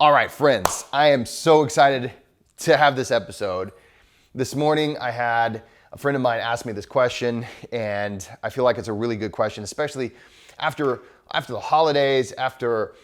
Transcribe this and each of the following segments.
All right, friends, I am so excited to have this episode. This morning, I had a friend of mine ask me this question, and I feel like it's a really good question, especially after the holidays, after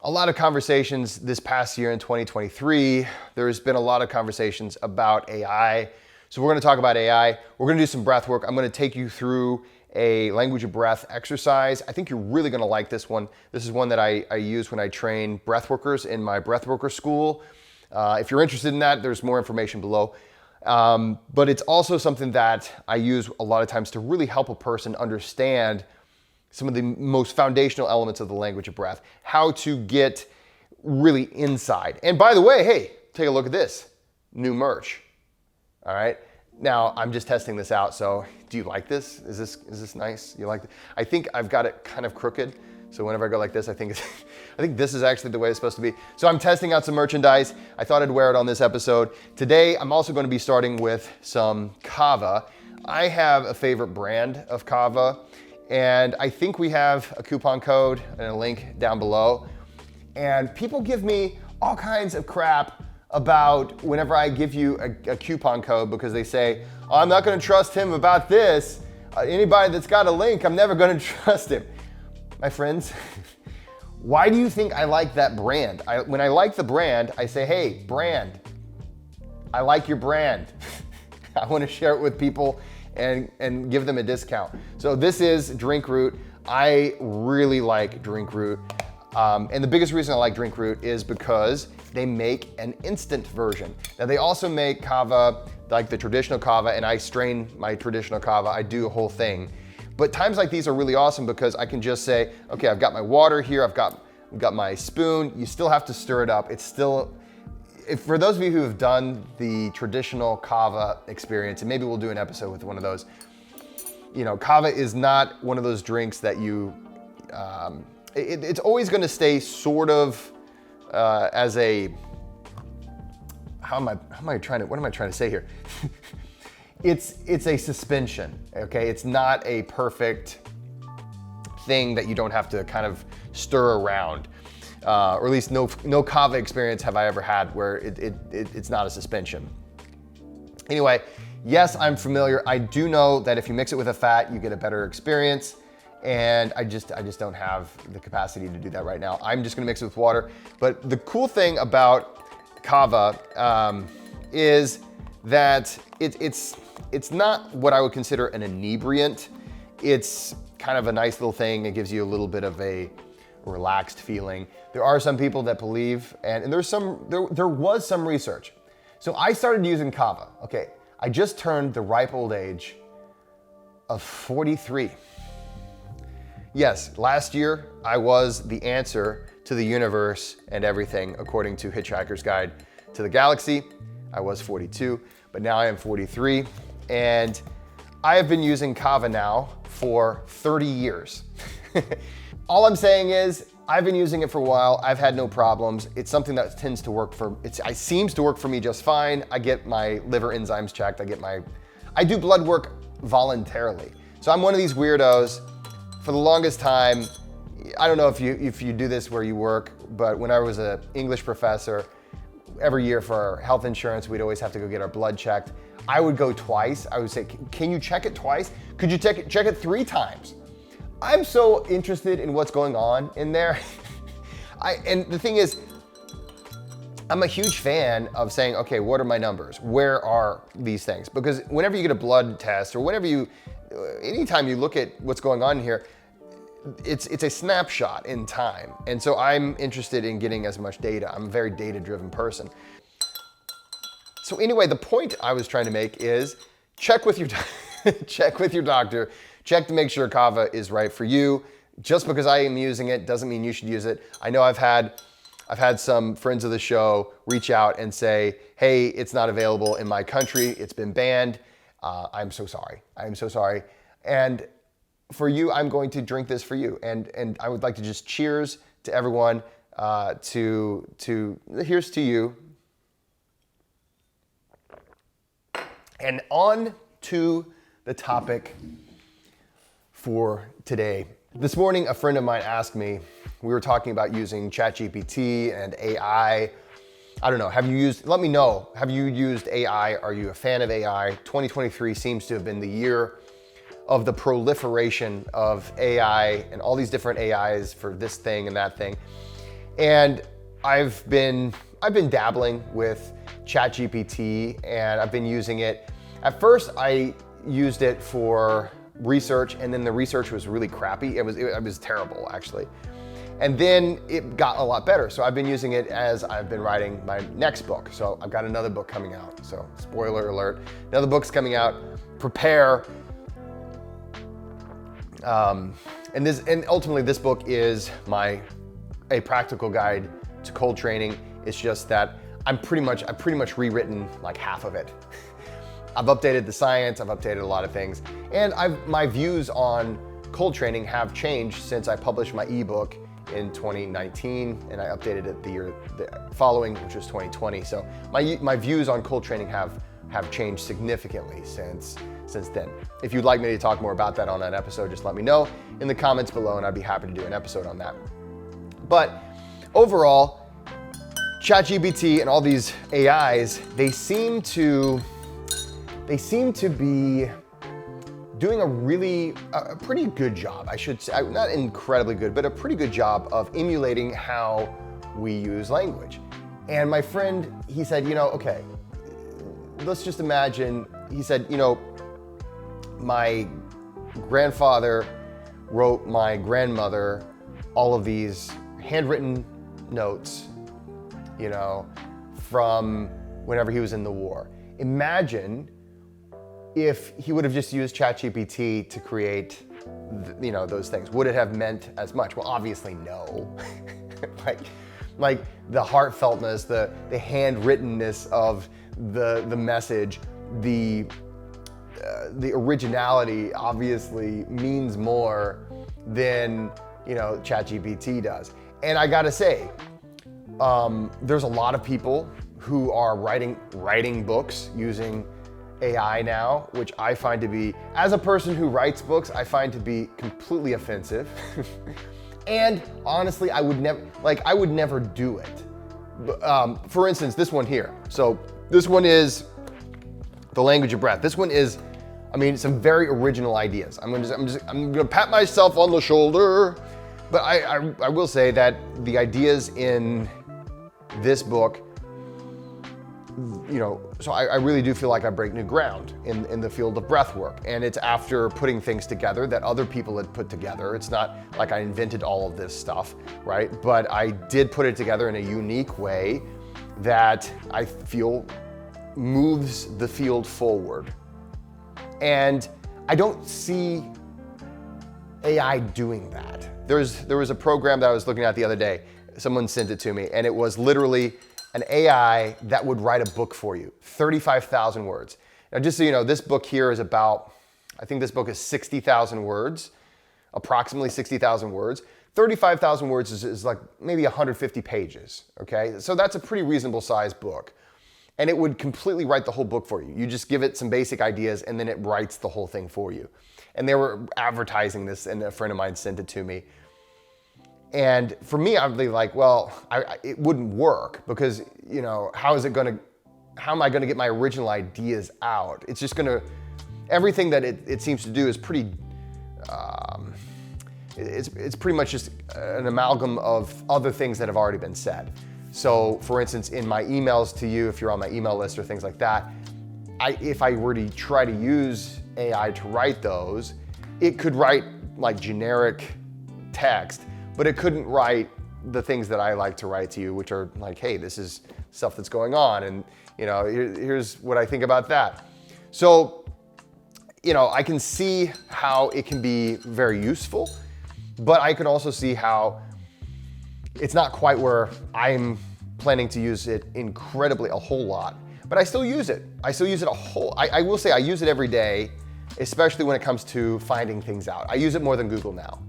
a lot of conversations this past year in 2023. There's been a lot of conversations about AI. So we're gonna talk about AI. We're gonna do some breath work. I'm gonna take you through a language of breath exercise. I think you're really gonna like this one. This is one that I use when I train breath workers in my breathworker school. If you're interested in that, there's more information below. But it's also something that I use a lot of times to really help a person understand some of the most foundational elements of the language of breath, how to get really inside. And by the way, hey, take a look at this, new merch. All right. Now I'm just testing this out. So do you like this? Is this nice? You like it? I think I've got it kind of crooked. So whenever I go like this, I think this is actually the way it's supposed to be. So I'm testing out some merchandise. I thought I'd wear it on this episode. Today, I'm also going to be starting with some kava. I have a favorite brand of kava, and I think we have a coupon code and a link down below. And people give me all kinds of crap about whenever I give you a coupon code, because they say, oh, I'm not going to trust him about this. Anybody that's got a link, I'm never going to trust him. My friends, why do you think I like that brand? When I like the brand, I say, hey, brand, I like your brand. I want to share it with people and give them a discount. So this is Drink Root. I really like Drink Root. And the biggest reason I like Drink Root is because they make an instant version. Now they also make kava, like the traditional kava, and I strain my traditional kava. I do a whole thing. But times like these are really awesome because I can just say, okay, I've got my water here, I've got my spoon. You still have to stir it up. It's still, for those of you who have done the traditional kava experience, and maybe we'll do an episode with one of those, you know, kava is not one of those drinks that you, it's always gonna stay sort of as a, what am I trying to say here? It's a suspension, okay? It's not a perfect thing that you don't have to kind of stir around. Or at least no kava experience have I ever had where it's not a suspension. Anyway, yes, I'm familiar. I do know that if you mix it with a fat, you get a better experience. And I just don't have the capacity to do that right now. I'm just gonna mix it with water. But the cool thing about kava is that it's not what I would consider an inebriant. It's kind of a nice little thing. It gives you a little bit of a relaxed feeling. There are some people that believe, and there was some research. So I started using kava. Okay, I just turned the ripe old age of 43. Yes, last year I was the answer to the universe and everything according to Hitchhiker's Guide to the Galaxy. I was 42, but now I am 43. And I have been using kava now for 30 years. All I'm saying is I've been using it for a while. I've had no problems. It's something that tends to work it seems to work for me just fine. I get my liver enzymes checked. I do blood work voluntarily. So I'm one of these weirdos. For the longest time, I don't know if you do this where you work, but when I was an English professor, every year for our health insurance, we'd always have to go get our blood checked. I would go twice. I would say, can you check it twice? Could you check it 3 times? I'm so interested in what's going on in there. And the thing is, I'm a huge fan of saying, okay, what are my numbers? Where are these things? Because whenever you get a blood test or anytime you look at what's going on here, it's a snapshot in time. And so I'm interested in getting as much data. I'm a very data-driven person. So anyway, the point I was trying to make is check with your doctor, check to make sure kava is right for you. Just because I am using it doesn't mean you should use it. I know I've had some friends of the show reach out and say, hey, it's not available in my country. It's been banned. I'm so sorry. I am so sorry. And for you, I'm going to drink this for you. And I would like to just cheers to everyone. Here's to you. And on to the topic for today. This morning, a friend of mine asked me, we were talking about using ChatGPT and AI. I don't know, let me know, have you used AI? Are you a fan of AI? 2023 seems to have been the year of the proliferation of AI and all these different AIs for this thing and that thing. And I've been dabbling with ChatGPT, and I've been using it. At first, I used it for research, and then the research was really crappy. It was terrible, actually. And then it got a lot better. So I've been using it as I've been writing my next book. So I've got another book coming out. So spoiler alert, another book's coming out. Prepare. And ultimately this book is a practical guide to cold training. It's just that I've pretty much rewritten like half of it. I've updated the science, I've updated a lot of things, and my views on cold training have changed since I published my ebook in 2019, and I updated it the year following, which was 2020. So my views on cold training have changed significantly since then. If you'd like me to talk more about that on an episode, just let me know in the comments below, and I'd be happy to do an episode on that. But overall, ChatGPT and all these AIs, they seem to be doing a pretty good job, I should say, not incredibly good, but a pretty good job of emulating how we use language. And my friend, he said, okay, let's just imagine, he said, my grandfather wrote my grandmother all of these handwritten notes, from whenever he was in the war. Imagine if he would have just used ChatGPT to create, those things. Would it have meant as much? Well, obviously no. like the heartfeltness, the handwrittenness of the message, the originality obviously means more than ChatGPT does. And I gotta say, there's a lot of people who are writing books using AI now, which I find to be, as a person who writes books, I find to be completely offensive. And honestly, I would never do it. For instance, this one here. So this one is The Language of Breath. This one is, some very original ideas. I'm gonna pat myself on the shoulder, but I will say that the ideas in this book, so I really do feel like I break new ground in the field of breathwork. And it's after putting things together that other people had put together. It's not like I invented all of this stuff, right? But I did put it together in a unique way that I feel moves the field forward. And I don't see AI doing that. There was a program that I was looking at the other day. Someone sent it to me, and it was literally an AI that would write a book for you, 35,000 words. Now, just so you know, this book here is about, I think this book is 60,000 words, approximately 60,000 words. 35,000 words is like maybe 150 pages, okay? So that's a pretty reasonable sized book. And it would completely write the whole book for you. You just give it some basic ideas, and then it writes the whole thing for you. And they were advertising this, and a friend of mine sent it to me. And for me, I'd be like, well, it wouldn't work because, how am I gonna get my original ideas out? It's just everything that it seems to do is pretty, it's pretty much just an amalgam of other things that have already been said. So for instance, in my emails to you, if you're on my email list or things like that, if I were to try to use AI to write those, it could write like generic text, but it couldn't write the things that I like to write to you, which are like, hey, this is stuff that's going on, and here's what I think about that. So, I can see how it can be very useful, but I can also see how it's not quite where I'm planning to use it a whole lot. But I still use it. I will say I use it every day, especially when it comes to finding things out. I use it more than Google now.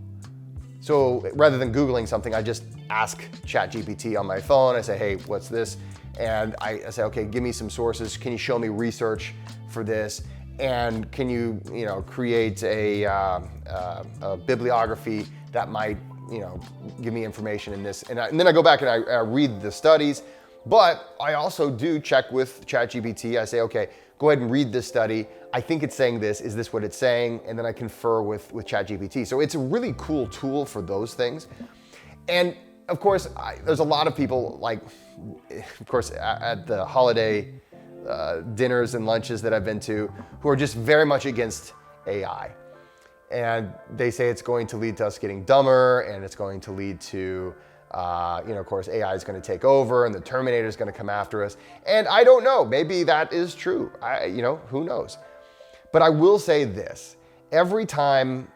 So rather than Googling something, I just ask ChatGPT on my phone. I say, hey, what's this? And I say, okay, give me some sources. Can you show me research for this? And can you, create a bibliography that might give me information in this. And then I go back and I read the studies, but I also do check with ChatGPT. I say, okay, go ahead and read this study. I think it's saying this. Is this what it's saying? And then I confer with ChatGPT. So it's a really cool tool for those things. And of course, there's a lot of people, like, of course, at the holiday dinners and lunches that I've been to, who are just very much against AI. And they say it's going to lead to us getting dumber, and it's going to lead to, of course, AI is going to take over and the Terminator is going to come after us. And I don't know, maybe that is true. Who knows? But I will say this, every time,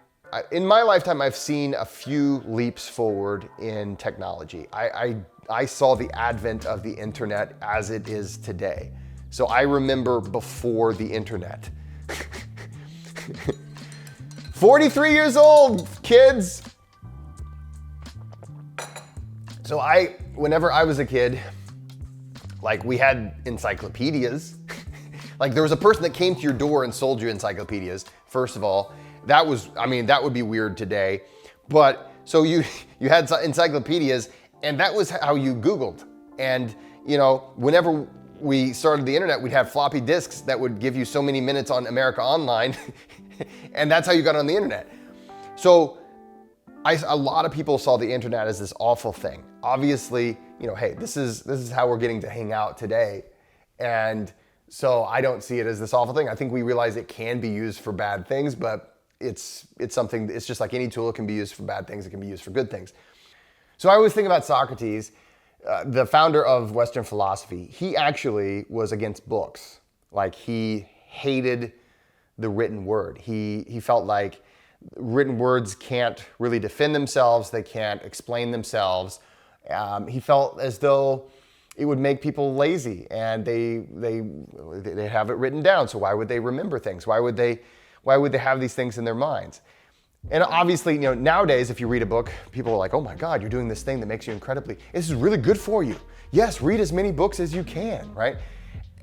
in my lifetime, I've seen a few leaps forward in technology. I saw the advent of the internet as it is today. So I remember before the internet. 43 years old, kids. So whenever I was a kid, like, we had encyclopedias. Like, there was a person that came to your door and sold you encyclopedias, first of all. That would be weird today. But so you had encyclopedias, and that was how you Googled. And, whenever we started the internet, we'd have floppy disks that would give you so many minutes on America Online. And that's how you got on the internet. So a lot of people saw the internet as this awful thing. Obviously, hey, this is how we're getting to hang out today. And so I don't see it as this awful thing. I think we realize it can be used for bad things, but it's something, it's just like any tool. It can be used for bad things. It can be used for good things. So I always think about Socrates, the founder of Western philosophy. He actually was against books. Like, he hated the written word. He felt like written words can't really defend themselves. They can't explain themselves. He felt as though it would make people lazy, and they have it written down. So why would they remember things? Why would they have these things in their minds? And obviously, nowadays, if you read a book, people are like, oh my God, you're doing this thing that makes you this is really good for you. Yes, read as many books as you can, right?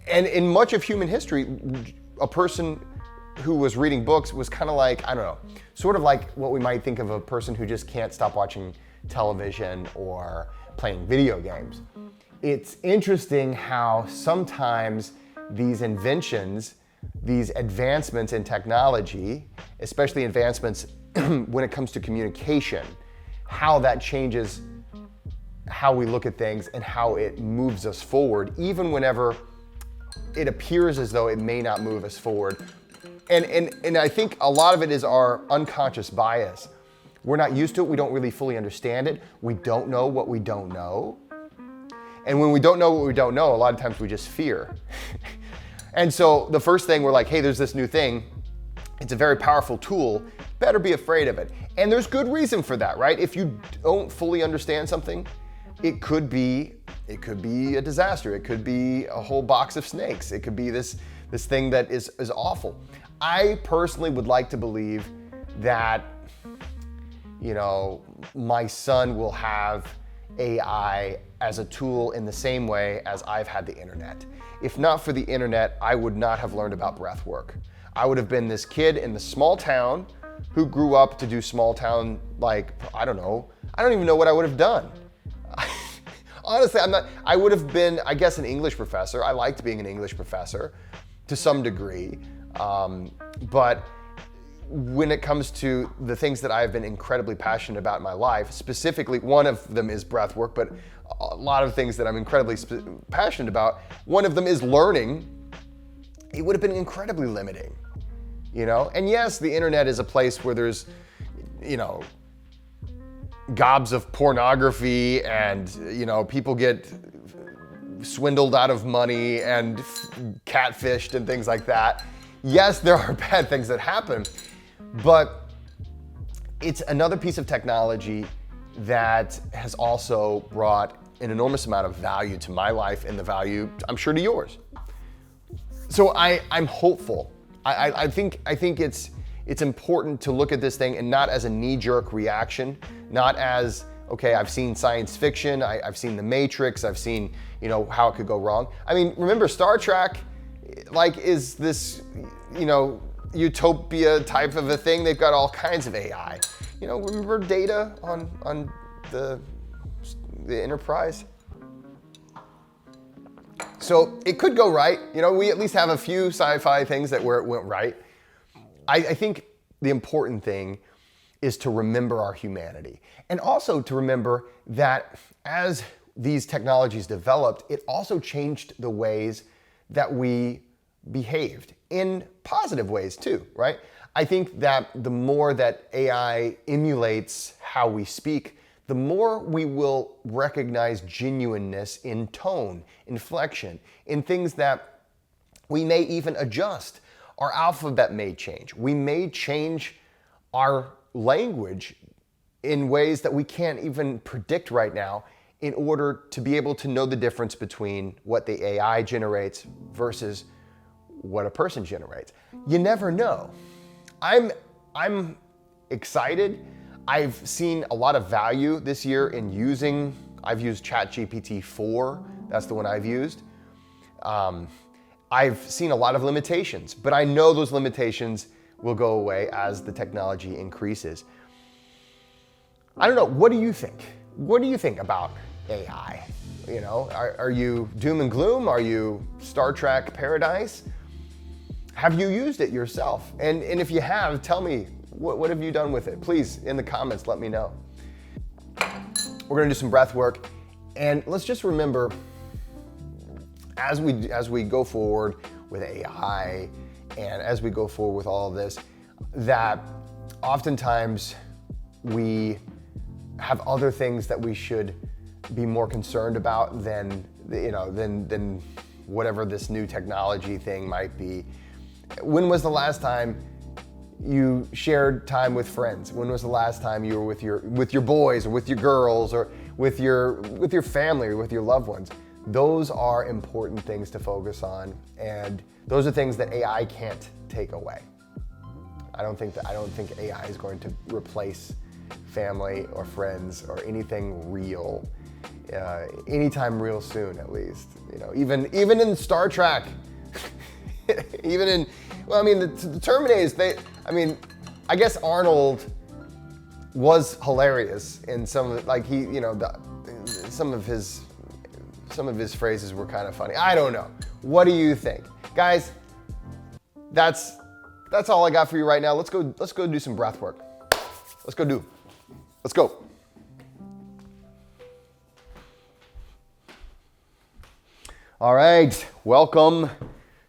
And in much of human history, a person who was reading books was kind of like, I don't know, sort of like what we might think of a person who just can't stop watching television or playing video games. It's interesting how sometimes these inventions, these advancements in technology, especially advancements when it comes to communication, how that changes how we look at things and how it moves us forward, even whenever it appears as though it may not move us forward. And I think a lot of it is our unconscious bias. We're not used to it. We don't really fully understand it. We don't know what we don't know. And when we don't know what we don't know, a lot of times we just fear. And so the first thing, we're like, hey, there's this new thing. It's a very powerful tool. Better be afraid of it. And there's good reason for that, right? If you don't fully understand something, it could be a disaster. It could be a whole box of snakes. It could be this thing that is awful. I personally would like to believe that, my son will have AI as a tool in the same way as I've had the internet. If not for the internet, I would not have learned about breath work. I would have been this kid in the small town who grew up to do small town, I don't even know what I would have done. Honestly, I would have been, I guess, an English professor. I liked being an English professor to some degree. But when it comes to the things that I've been incredibly passionate about in my life, specifically, one of them is breath work, but a lot of things that I'm incredibly passionate about, one of them is learning. It would have been incredibly limiting, And yes, the internet is a place where there's, gobs of pornography and, people get swindled out of money and catfished and things like that. Yes, there are bad things that happen, but it's another piece of technology that has also brought an enormous amount of value to my life and the value, I'm sure, to yours. So I'm hopeful. I think it's important to look at this thing and not as a knee-jerk reaction, not as, okay, I've seen science fiction, I've seen The Matrix, I've seen, how it could go wrong. I mean, remember Star Trek, is this, utopia type of a thing. They've got all kinds of AI. remember data on the Enterprise? So it could go right. We at least have a few sci-fi things where it went right. I think the important thing is to remember our humanity, and also to remember that as these technologies developed, it also changed the ways that we behaved in positive ways too, right? I think that the more that AI emulates how we speak, the more we will recognize genuineness in tone, inflection, in things that we may even adjust. Our alphabet may change. We may change our language in ways that we can't even predict right now in order to be able to know the difference between what the AI generates versus what a person generates. You never know. I'm excited. I've seen a lot of value this year in I've used ChatGPT 4. That's the one I've used. I've seen a lot of limitations, but I know those limitations will go away as the technology increases. I don't know, what do you think? What do you think about AI? Are you doom and gloom? Are you Star Trek paradise? Have you used it yourself? And if you have, tell me, what have you done with it? Please, in the comments, let me know. We're gonna do some breath work, and let's just remember, as we go forward with AI, and as we go forward with all of this, that oftentimes we have other things that we should be more concerned about than whatever this new technology thing might be. When was the last time you shared time with friends? When was the last time you were with your boys or with your girls or with your family or with your loved ones? Those are important things to focus on, and those are things that AI can't take away. I don't think AI is going to replace family or friends or anything real, anytime real soon, at least. Even in Star Trek, even in, the Terminators, I guess Arnold was hilarious in some of some of his phrases were kind of funny. I don't know. What do you think? Guys, that's all I got for you right now. Let's go do some breath work. Let's go. All right, welcome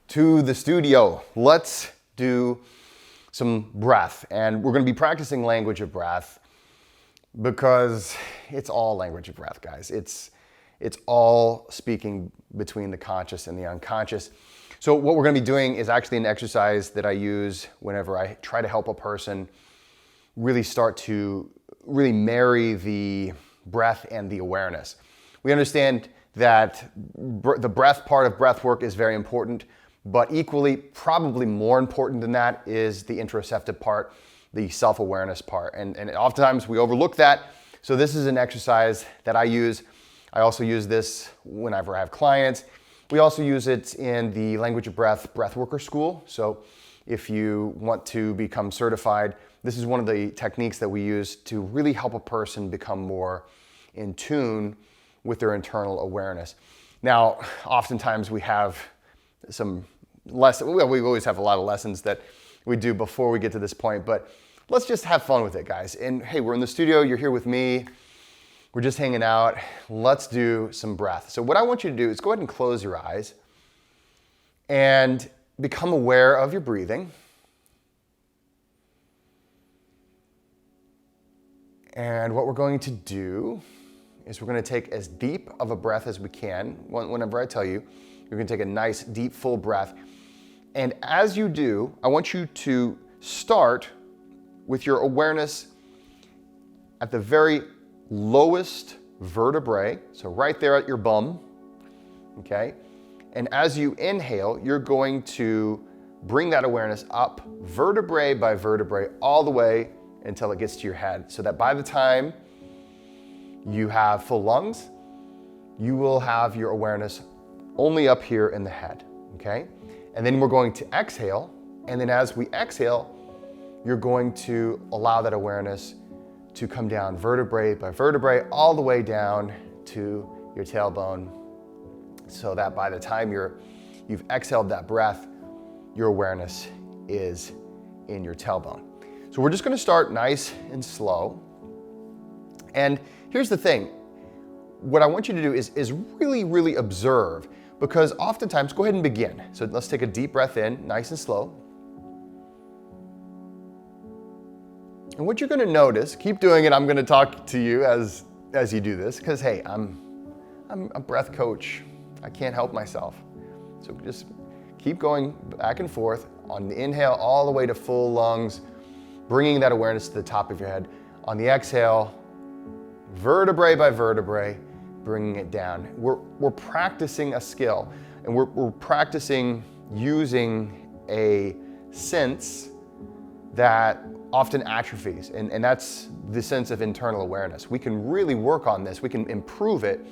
to the studio. Let's do some breath, and we're going to be practicing language of breath because it's all language of breath, guys. It's all speaking between the conscious and the unconscious. So what we're going to be doing is actually an exercise that I use whenever I try to help a person really start to really marry the breath and the awareness. We understand that the breath part of breath work is very important, but equally, probably more important than that is the interoceptive part, the self-awareness part. And oftentimes we overlook that. So this is an exercise that I use. I also use this whenever I have clients. We also use it in the Language of Breath Breathworker School. So if you want to become certified, this is one of the techniques that we use to really help a person become more in tune with their internal awareness. Now, oftentimes we have some lessons, we always have a lot of lessons that we do before we get to this point, but let's just have fun with it, guys. And hey, we're in the studio, you're here with me, we're just hanging out. Let's do some breath. So what I want you to do is go ahead and close your eyes and become aware of your breathing. And what we're going to do is we're going to take as deep of a breath as we can. Whenever I tell you, you're going to take a nice, deep, full breath. And as you do, I want you to start with your awareness at the very lowest vertebrae, so right there at your bum, okay? And as you inhale, you're going to bring that awareness up vertebrae by vertebrae all the way until it gets to your head, so that by the time you have full lungs, you will have your awareness only up here in the head, okay? And then we're going to exhale, and then as we exhale, you're going to allow that awareness to come down vertebrae by vertebrae all the way down to your tailbone, so that by the time you've exhaled that breath, your awareness is in your tailbone. So we're just going to start nice and slow. And here's the thing. What I want you to do is really, really observe, because oftentimes, go ahead and begin. So let's take a deep breath in, nice and slow. And what you're going to notice, keep doing it. I'm going to talk to you as you do this, because hey, I'm a breath coach. I can't help myself. So just keep going back and forth on the inhale all the way to full lungs, bringing that awareness to the top of your head. On the exhale, vertebrae by vertebrae, bringing it down. We're practicing a skill, and we're practicing using a sense that often atrophies, and that's the sense of internal awareness. We can really work on this, we can improve it,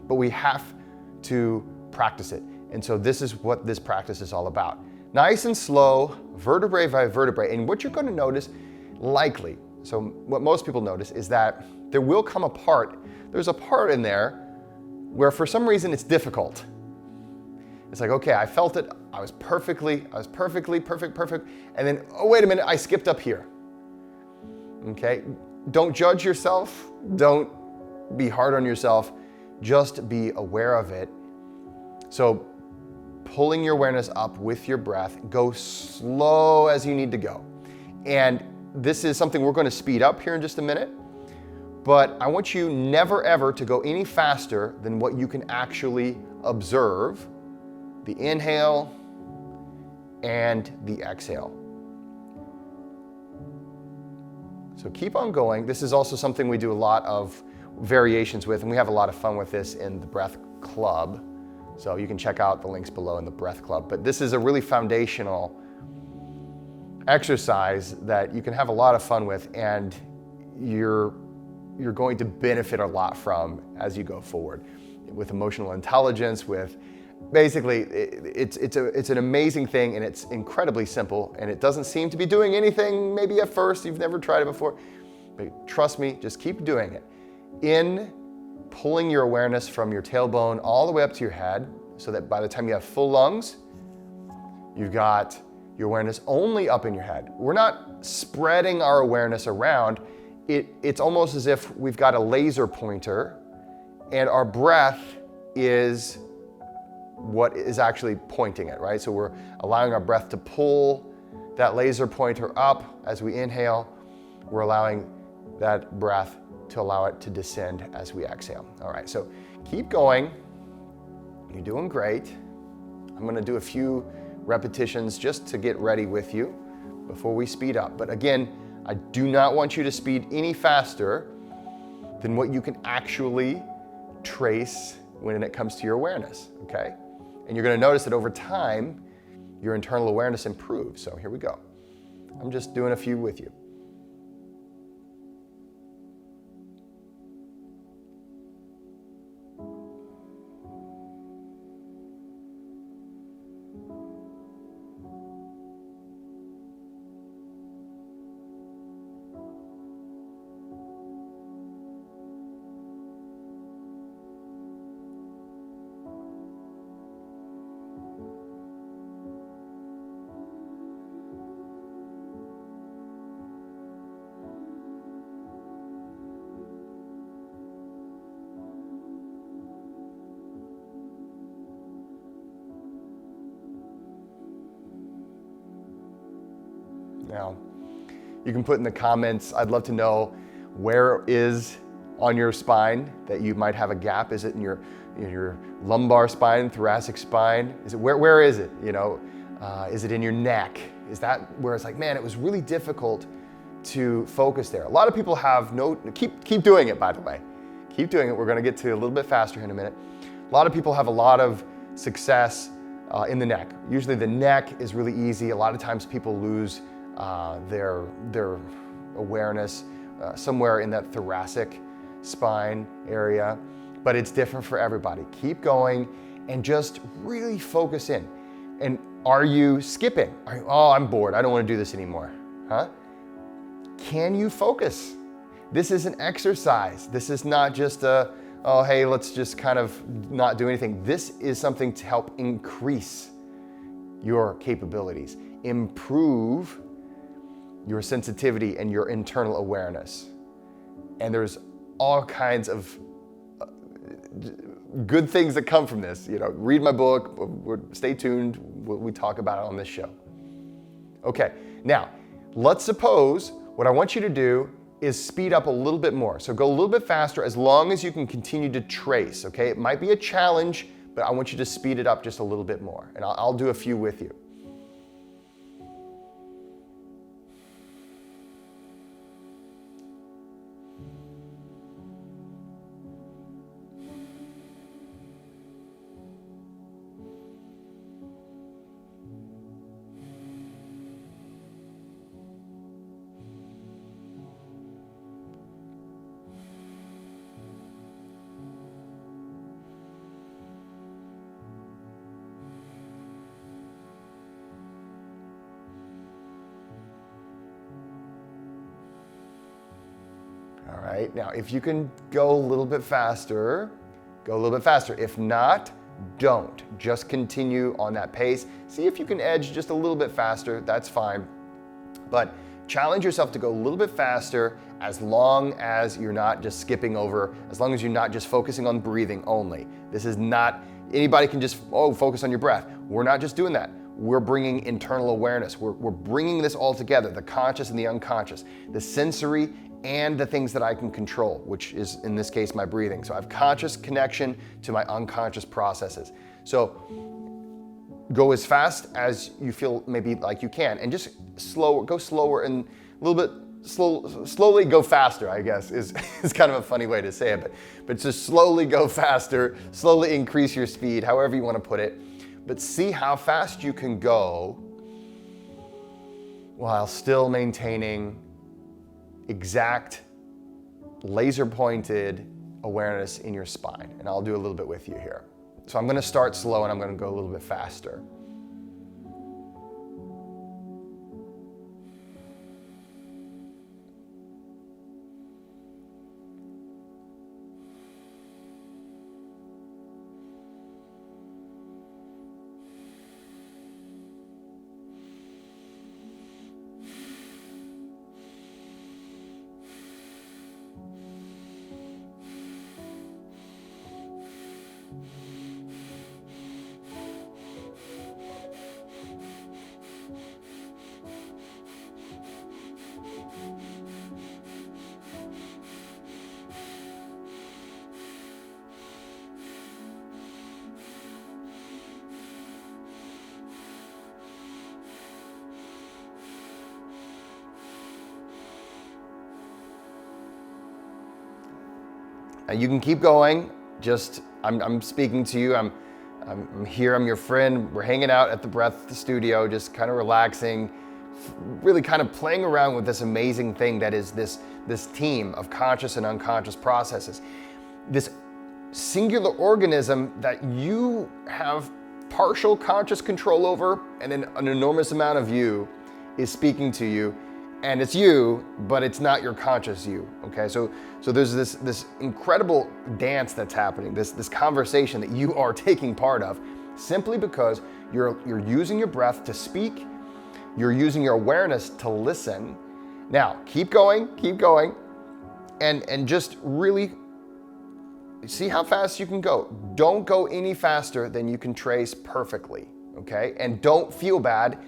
but we have to practice it. And so this is what this practice is all about. Nice and slow, vertebrae by vertebrae. And what you're going to notice, likely, so what most people notice is that there will come a part, there's a part in there where for some reason it's difficult. It's like, okay, I felt it, I was perfect, and then, oh, wait a minute, I skipped up here. Okay, don't judge yourself, don't be hard on yourself, just be aware of it. So pulling your awareness up with your breath, go slow as you need to go. And this is something we're going to speed up here in just a minute, but I want you never ever to go any faster than what you can actually observe, the inhale and the exhale. So keep on going. This is also something we do a lot of variations with, and we have a lot of fun with this in the Breath Club. So you can check out the links below in the Breath Club. But this is a really foundational exercise that you can have a lot of fun with, and you're going to benefit a lot from as you go forward with emotional intelligence, with basically it's an amazing thing, and it's incredibly simple, and it doesn't seem to be doing anything maybe at first. You've never tried it before, but trust me, just keep doing it. In pulling your awareness from your tailbone all the way up to your head, so that by the time you have full lungs, you've got your awareness only up in your head. We're not spreading our awareness around. It's almost as if we've got a laser pointer, and our breath is what is actually pointing it, right? So we're allowing our breath to pull that laser pointer up as we inhale. We're allowing that breath to allow it to descend as we exhale. All right, so keep going. You're doing great. I'm going to do a few repetitions just to get ready with you before we speed up. But again, I do not want you to speed any faster than what you can actually trace when it comes to your awareness, okay? And you're going to notice that over time, your internal awareness improves. So here we go. I'm just doing a few with you. Now, you can put in the comments, I'd love to know where is on your spine that you might have a gap. Is it in your lumbar spine, thoracic spine? Is it where is it? You know, is it in your neck? Is that where it's like, man, it was really difficult to focus there? A lot of people have keep doing it, by the way. Keep doing it. We're going to get to a little bit faster here in a minute. A lot of people have a lot of success in the neck. Usually the neck is really easy. A lot of times people lose their awareness somewhere in that thoracic spine area, but it's different for everybody. Keep going and just really focus in. And are you skipping? Oh, I'm bored. I don't want to do this anymore. Huh? Can you focus? This is an exercise. This is not just a, oh, hey, let's just kind of not do anything. This is something to help increase your capabilities, improve your sensitivity and your internal awareness. And there's all kinds of good things that come from this. Read my book, stay tuned, we talk about it on this show. Okay, now, let's suppose what I want you to do is speed up a little bit more. So go a little bit faster as long as you can continue to trace, okay? It might be a challenge, but I want you to speed it up just a little bit more. And I'll do a few with you. All right, now if you can go a little bit faster, go a little bit faster. If not, don't. Just continue on that pace. See if you can edge just a little bit faster, that's fine. But challenge yourself to go a little bit faster as long as you're not just skipping over, as long as you're not just focusing on breathing only. This is not, anybody can just, focus on your breath. We're not just doing that. We're bringing internal awareness. We're bringing this all together, the conscious and the unconscious, the sensory and the things that I can control, which is in this case, my breathing. So I have conscious connection to my unconscious processes. So go as fast as you feel maybe like you can, and just go slower and a little bit slowly go faster, I guess, is kind of a funny way to say it, but just slowly go faster, slowly increase your speed, however you want to put it. But see how fast you can go while still maintaining exact laser-pointed awareness in your spine. And I'll do a little bit with you here. So I'm going to start slow and I'm going to go a little bit faster. You can keep going. Just, I'm speaking to you. I'm here. I'm your friend. We're hanging out at the Breath studio, just kind of relaxing, really kind of playing around with this amazing thing that is this team of conscious and unconscious processes. This singular organism that you have partial conscious control over, and then an enormous amount of you is speaking to you. And it's you, but it's not your conscious you, okay? So there's this incredible dance that's happening, this conversation that you are taking part of, simply because you're using your breath to speak, you're using your awareness to listen. Now, keep going, and just really see how fast you can go. Don't go any faster than you can trace perfectly, okay? And don't feel bad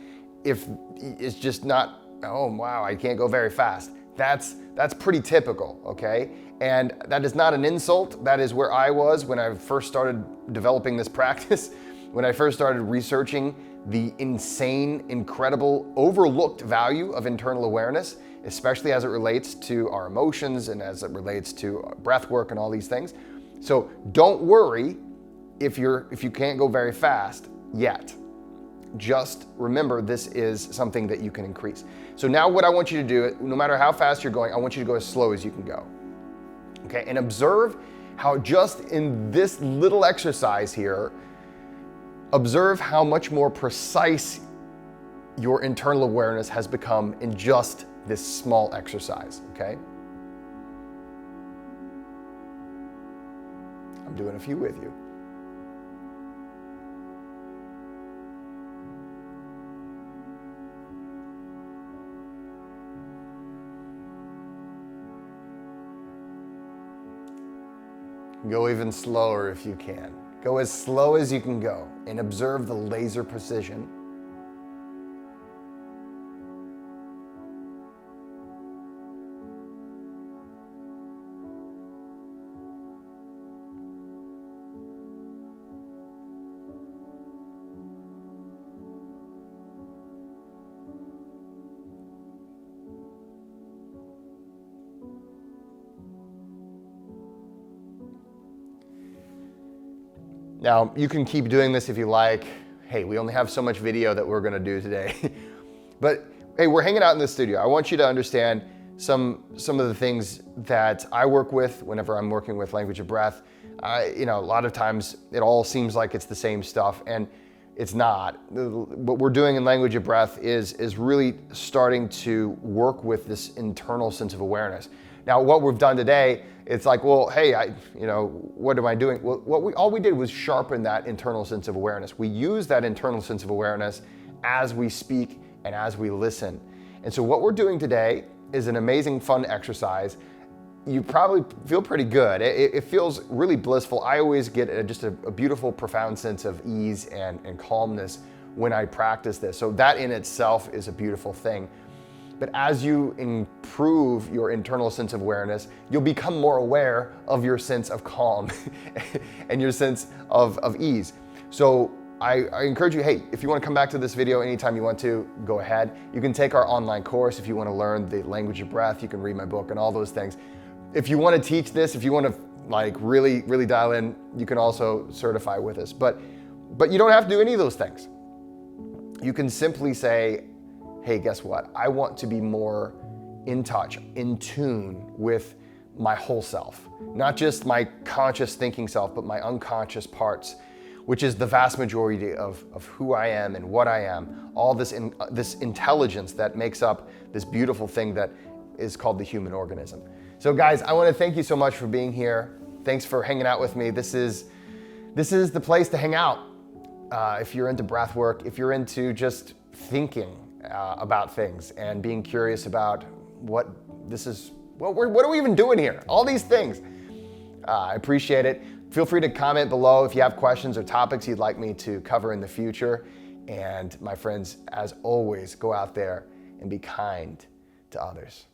if it's just not, oh wow, I can't go very fast. That's pretty typical, okay? And that is not an insult. That is where I was when I first started developing this practice, when I first started researching the insane, incredible, overlooked value of internal awareness, especially as it relates to our emotions and as it relates to breath work and all these things. So don't worry if you can't go very fast yet. Just remember, this is something that you can increase. So now what I want you to do, no matter how fast you're going, I want you to go as slow as you can go. Okay, and observe how just in this little exercise here, observe how much more precise your internal awareness has become in just this small exercise, okay? doing a few with you. Go even slower if you can. Go as slow as you can go and observe the laser precision. Now, you can keep doing this if you like. Hey, we only have so much video that we're gonna do today. But hey, we're hanging out in the studio. I want you to understand some of the things that I work with whenever I'm working with Language of Breath. A lot of times it all seems like it's the same stuff, and it's not. What we're doing in Language of Breath is really starting to work with this internal sense of awareness. Now, what we've done today, it's like, well, hey, what am I doing? Well, all we did was sharpen that internal sense of awareness. We use that internal sense of awareness as we speak and as we listen. And so what we're doing today is an amazing, fun exercise. You probably feel pretty good. It feels really blissful. I always get just a beautiful, profound sense of ease and calmness when I practice this. So that in itself is a beautiful thing. But as you improve your internal sense of awareness, you'll become more aware of your sense of calm and your sense of ease. So I encourage you, hey, if you want to come back to this video anytime you want to, go ahead. You can take our online course if you want to learn the Language of Breath. You can read my book and all those things. If you want to teach this, if you want to really, really dial in, you can also certify with us. But you don't have to do any of those things. You can simply say, hey, guess what? I want to be more in touch, in tune with my whole self. Not just my conscious thinking self, but my unconscious parts, which is the vast majority of who I am and what I am. All this intelligence that makes up this beautiful thing that is called the human organism. So guys, I want to thank you so much for being here. Thanks for hanging out with me. This is the place to hang out. If you're into breath work, if you're into just thinking about things and being curious about what are we even doing here? All these things. I appreciate it. Feel free to comment below if you have questions or topics you'd like me to cover in the future. And my friends, as always, go out there and be kind to others.